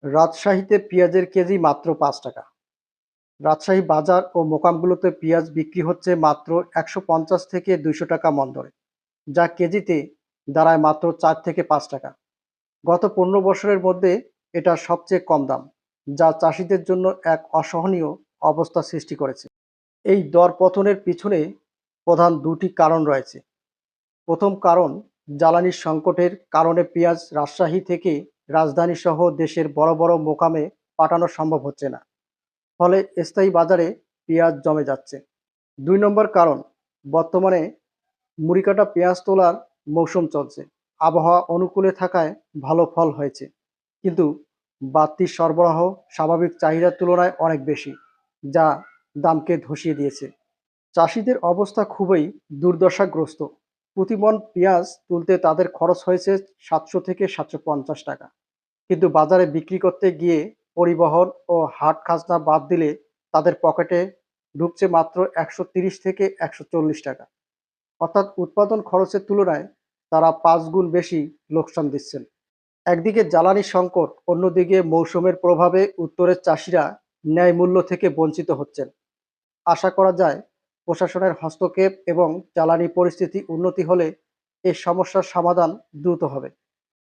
রাজশাহীতে পেঁয়াজের কেজি মাত্র ৫ টাকা। রাজশাহী বাজার ও মোকামগুলোতে পেঁয়াজ বিক্রি হচ্ছে মাত্র ১৫০ থেকে ২০০ টাকা মণ দরে, যা কেজিতে দাঁড়ায় মাত্র ৪ থেকে ৫ টাকা। গত ১৫ বছরের মধ্যে এটা সবচেয়ে কম দাম, যা চাষিদের জন্য এক অসহনীয় অবস্থা সৃষ্টি করেছে। এই দরপতনের পিছনে প্রধান ২টি কারণ রয়েছে। প্রথম কারণ, জ্বালানি সংকটের কারণে পেঁয়াজ রাজশাহী থেকে রাজধানীসহ দেশের বড় বড় মোকামে পাঠানো সম্ভব হচ্ছে না। ফলে স্থায়ী বাজারে পেঁয়াজ জমে যাচ্ছে। ২ নম্বর কারণ, বর্তমানে মুড়িকাটা পেঁয়াজ তোলার মৌসুম চলছে। আবহাওয়া অনুকূলে থাকায় ভালো ফল হয়েছে। কিন্তু বাড়তি সরবরাহ স্বাভাবিক চাহিদার তুলনায় অনেক বেশি, যা দামকে ধসিয়ে দিয়েছে। চাষিদের অবস্থা খুবই দুর্দশাগ্রস্ত। প্রতি মণ পেঁয়াজ তুলতে তাদের খরচ হয়েছে ৭০০ থেকে ৭৫০ টাকা। কিন্তু বাজারে বিক্রি করতে গিয়ে পরিবহন ও হাট খাজনা বাদ দিলে তাদের পকেটে ঢুকছে মাত্র ১৩০ থেকে ১৪০ টাকা। অর্থাৎ উৎপাদন খরচের তুলনায় তারা ৫ গুণ বেশি লোকসান দিচ্ছেন। একদিকে জ্বালানি সংকট, অন্যদিকে মৌসুমের প্রভাবে উত্তরের চাষিরা ন্যায় মূল্য থেকে বঞ্চিত হচ্ছেন। আশা করা যায় প্রশাসনের হস্তক্ষেপ এবং জ্বালানি পরিস্থিতি উন্নতি হলে এই সমস্যার সমাধান দ্রুত হবে।